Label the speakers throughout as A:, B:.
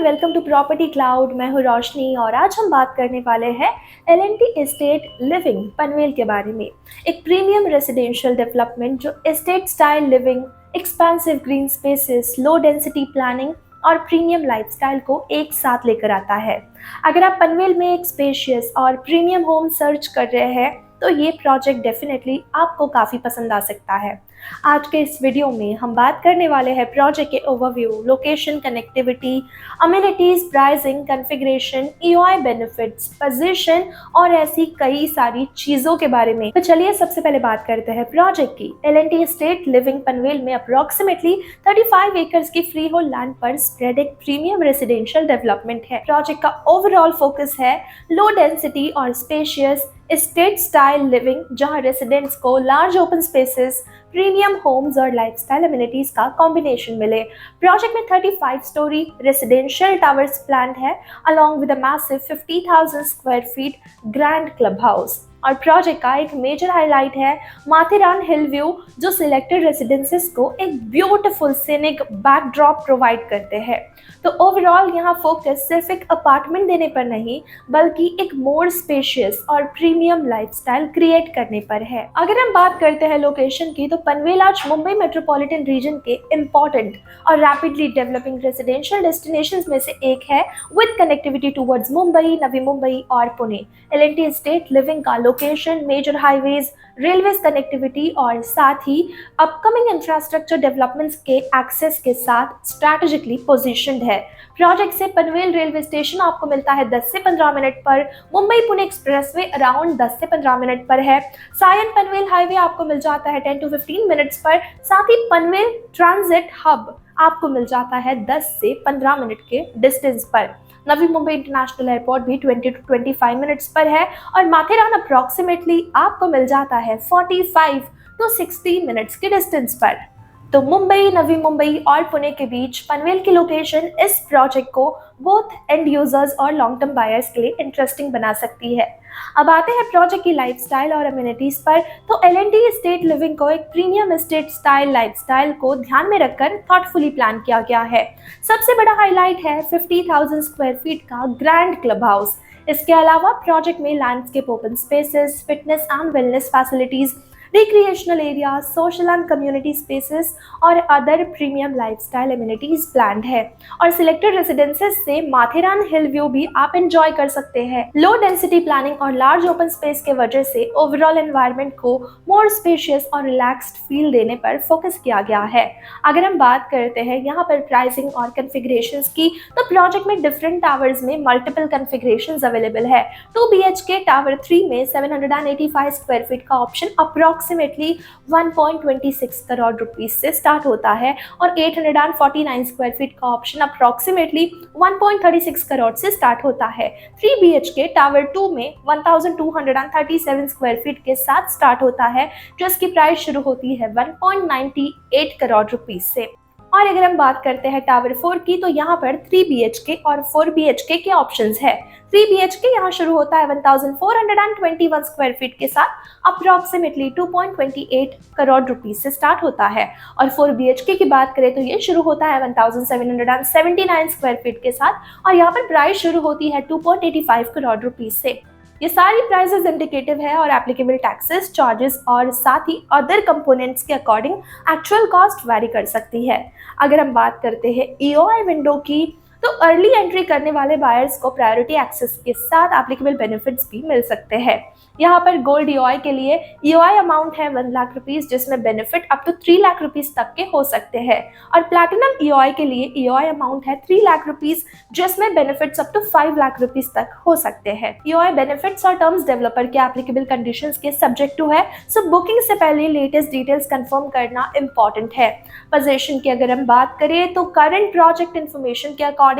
A: Welcome to property cloud. मैं हूँ रोशनी और आज हम बात करने वाले हैं एल&टी एस्टेट लिविंग पनवेल के बारे में। एक प्रीमियम रेजिडेंशियल डेवलपमेंट जो estate style living, expensive green spaces, low density planning और प्रीमियम लाइफस्टाइल को एक साथ लेकर आता है। अगर आप पनवेल में एक स्पेशियस और प्रीमियम होम सर्च कर रहे हैं तो ये प्रोजेक्ट डेफिनेटली आपको काफ़ी पसंद आ सकता है। आज के इस वीडियो में हम बात करने वाले हैं प्रोजेक्ट के overview, location, connectivity, amenities, pricing, configuration, EOI benefits, position और ऐसी कई सारी चीज़ों के बारे में। तो चलिए सबसे पहले बात करते हैं प्रोजेक्ट की। एल&टी एस्टेट लिविंग पनवेल में अप्रोक्सीमेटली 35 एकर्स की फ्री होल्ड लैंड पर स्प्रेड एक प्रीमियम रेजिडेंशियल डेवलपमेंट है। प्रोजेक्ट का ओवरऑल फोकस है लो डेंसिटी और स्पेशियस एस्टेट स्टाइल लिविंग, जहां रेसिडेंट्स को large open spaces, premium homes और लाइफस्टाइल अम्यूनिटीज का कॉम्बिनेशन मिले। प्रोजेक्ट में 35 स्टोरी रेसिडेंशियल टावर्स प्लान्ड है along with a massive 50,000 square feet grand clubhouse. और प्रोजेक्ट का एक मेजर हाईलाइट है माथेरान हिल व्यू, जो सिलेक्टेड रेसिडेंसेस को एक ब्यूटीफुल सीनिक बैकड्रॉप प्रोवाइड करते हैं। तो ओवरऑल यहाँ फोकस सिर्फ एक अपार्टमेंट देने पर नहीं बल्कि एक मोर स्पेशियस और प्रीमियम लाइफस्टाइल क्रिएट करने पर है। अगर हम बात करते हैं लोकेशन की तो पनवेल आज मुंबई मेट्रोपॉलिटन रीजन के इम्पोर्टेंट और रैपिडली डेवलपिंग रेजिडेंशियल डेस्टिनेशंस में से एक है with connectivity towards Mumbai, Navi Mumbai और पुणे। एल&टी एस्टेट लिविंग का location, major highways, railways connectivity और साथ ही अपकमिंग इंफ्रास्ट्रक्चर डेवलपमेंट्स के एक्सेस के साथ स्ट्रैटेजिकली पोजीशनड है। प्रोजेक्ट से पनवेल रेलवे स्टेशन आपको मिलता है 10 से 15 मिनट पर, मुंबई पुणे एक्सप्रेसवे अराउंड 10 से 15 मिनट पर है, सायन पनवेल हाईवे आपको मिल जाता है 10 to 15 मिनट्स पर, साथ ही पनवेल ट्रांजिट हब आपको मिल जाता है 10 से 15 मिनट के डिस्टेंस पर। नवी मुंबई इंटरनेशनल एयरपोर्ट भी 20 to 25 मिनट्स पर है और माथेरान अप्रॉक्सीमेटली आपको मिल जाता है 45 to 60 मिनट्स के डिस्टेंस पर। तो मुंबई, नवी मुंबई और पुणे के बीच पनवेल की लोकेशन इस प्रोजेक्ट को बोथ एंड यूजर्स और लॉन्ग टर्म बायर्स के लिए इंटरेस्टिंग बना सकती है। अब आते हैं प्रोजेक्ट की लाइफस्टाइल और अम्यूनिटीज पर। तो एल&टी एस्टेट लिविंग को एक प्रीमियम एस्टेट स्टाइल लाइफस्टाइल को ध्यान में रखकर थॉटफुली प्लान किया गया है। सबसे बड़ा हाईलाइट है 50,000 स्क्वायर फीट का ग्रैंड क्लब हाउस। इसके अलावा प्रोजेक्ट में landscape open spaces, fitness and wellness facilities, recreational areas, social and community spaces और other premium lifestyle amenities planned है। और सिलेक्टेड रेसिडेंसेस से माथेरान हिल व्यू भी आप एंजॉय कर सकते हैं। लो डेंसिटी प्लानिंग और लार्ज ओपन स्पेस के वजह से ओवरऑल एनवायरनमेंट को मोर स्पेशियस और रिलैक्स्ड फील देने पर फोकस किया गया है। अगर हम बात करते हैं यहाँ पर प्राइसिंग और कॉन्फ़िगरेशंस की, तो प्रोजेक्ट में डिफरेंट टावर्स में मल्टीपल कॉन्फ़िगरेशंस अवेलेबल है। 2 BHK टावर 3 में 785 स्क्वायर फीट का ऑप्शन अप्रॉक्सीमेटली 1.26 करोड़ रुपीस से स्टार्ट होता है और 849 स्क्वायर फीट का ऑप्शन अप्रॉक्सीमेटली 1.36 करोड़ से स्टार्ट होता है। 3 BHK टावर 2 में 1237 स्क्वायर फीट के साथ स्टार्ट होता है, जिसकी प्राइस शुरू होती है 1.98 करोड़ रुपीस से। और अगर हम बात करते हैं टावर 4 की, तो यहाँ पर 3 BHK और 4 BHK के ऑप्शंस है। 3 BHK यहाँ शुरू होता है 1421 स्क्वायर फीट के साथ अप्रॉक्सीमेटली 2.28 करोड़ रुपीस से स्टार्ट होता है। और 4 BHK की बात करें तो ये शुरू होता है 1779 स्क्वायर फीट के साथ और यहाँ पर प्राइस शुरू होती है 2.85 करोड़ रुपीस से। ये सारी प्राइसेस इंडिकेटिव है और एप्लीकेबल टैक्सेस, चार्जेस और साथ ही अदर कंपोनेंट्स के अकॉर्डिंग एक्चुअल कॉस्ट वैरी कर सकती है। अगर हम बात करते हैं ईओआई विंडो की, तो अर्ली एंट्री करने वाले बायर्स को प्रायोरिटी एक्सेस के साथ एप्लीकेबल बेनिफिट्स भी मिल सकते हैं। यहाँ पर गोल्ड ईओआई के लिए ईओआई अमाउंट है 1 लाख रुपीस, जिसमें benefit up to 3 lakh rupees तक के हो सकते हैं। और प्लैटिनम ईओआई के लिए ईओआई अमाउंट है 3 लाख रुपीस, जिसमें benefits up to 5 lakh rupees तक हो सकते हैं। ईओआई बेनिफिट्स और टर्म्स डेवलपर के एप्लीकेबल कंडीशंस के सब्जेक्ट टू है, सो बुकिंग से पहले लेटेस्ट डिटेल्स कंफर्म करना इंपॉर्टेंट है। पोजीशन की अगर हम बात करें तो करंट प्रोजेक्ट इन्फॉर्मेशन के अकॉर्डिंग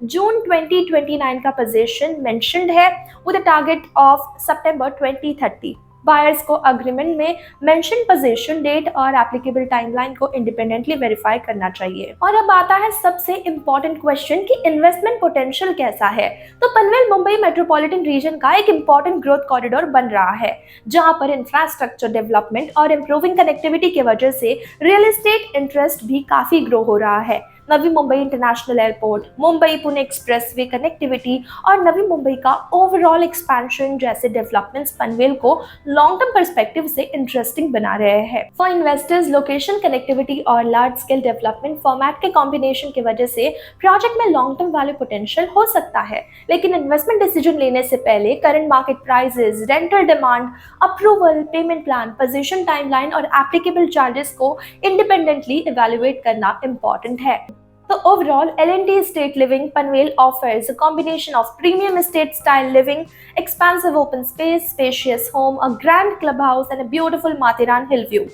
A: जून 2029 का पोजीशन मेंशन्ड है विद अ टारगेट ऑफ सितंबर 2030। बायर्स को अग्रीमेंट में मेंशन पोजीशन डेट और एप्लीकेबल टाइमलाइन को इंडिपेंडेंटली वेरीफाई करना चाहिए। और अब आता है सबसे इंपॉर्टेंट क्वेश्चन कि इन्वेस्टमेंट पोटेंशियल कैसा है। तो पनवेल मुंबई मेट्रोपॉलिटन रीजन का एक इंपॉर्टेंट ग्रोथ कॉरिडोर बन रहा है, जहां पर इंफ्रास्ट्रक्चर डेवलपमेंट और इंप्रूविंग कनेक्टिविटी की वजह से रियल एस्टेट इंटरेस्ट भी काफी ग्रो हो रहा है। Navi Mumbai international airport, Mumbai Pune expressway connectivity और नवी मुंबई का ओवरऑल एक्सपेंशन जैसे डेवलपमेंट्स पनवेल को लॉन्ग टर्म पर्सपेक्टिव से इंटरेस्टिंग बना रहे हैं। फॉर इन्वेस्टर्स, लोकेशन, कनेक्टिविटी और लार्ज स्केल डेवलपमेंट फॉर्मेट के कॉम्बिनेशन की वजह से प्रोजेक्ट में लॉन्ग टर्म वैल्यू पोटेंशियल हो सकता है, लेकिन इन्वेस्टमेंट डिसीजन लेने से पहले current market prices, rental demand, approval, payment plan, position timeline और एप्लीकेबल चार्जेस को इंडिपेंडेंटली इवैल्यूएट करना इंपॉर्टेंट है। So overall, L&T Estate Living Panvel offers a combination of premium estate style living, expansive open space, spacious home, a grand clubhouse and a beautiful Mathiran hill view.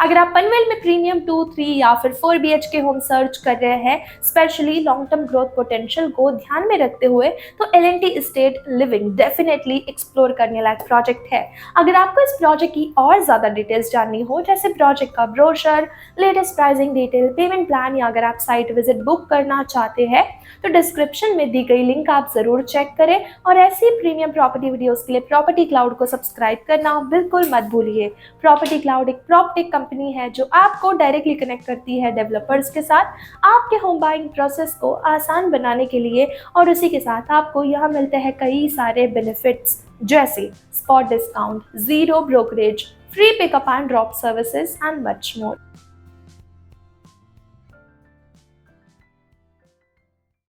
A: अगर आप पनवेल में premium 2, 3 या फिर 4 BHK home search कर रहे हैं, specially long term growth potential को ध्यान में रखते हुए, तो L&T estate living definitely explore करने लायक प्रोजेक्ट है। अगर आपको इस प्रोजेक्ट की और ज़्यादा डिटेल्स जाननी हो, जैसे प्रोजेक्ट का brochure, latest pricing detail, payment plan या अगर आप साइट विजिट बुक करना चाहते हैं, तो डिस्क्रिप्शन में दी गई लिंक आप ज़रूर चेक करें और ऐसी प्रीमियम प्रॉपर्टी वीडियोज़ के लिए प्रॉपर्टी क्लाउड को सब्सक्राइब करना बिल्कुल मत भूलिए। प्रॉपर्टी क्लाउड एक प्रॉपर्टी कंपनी है जो आपको डायरेक्टली कनेक्ट करती है डेवलपर्स के साथ आपके होम बाइंग प्रोसेस को आसान बनाने के लिए, और उसी के साथ आपको यहाँ मिलते हैं कई सारे बेनिफिट्स जैसे spot discount, zero brokerage, free pickup and drop services and much more.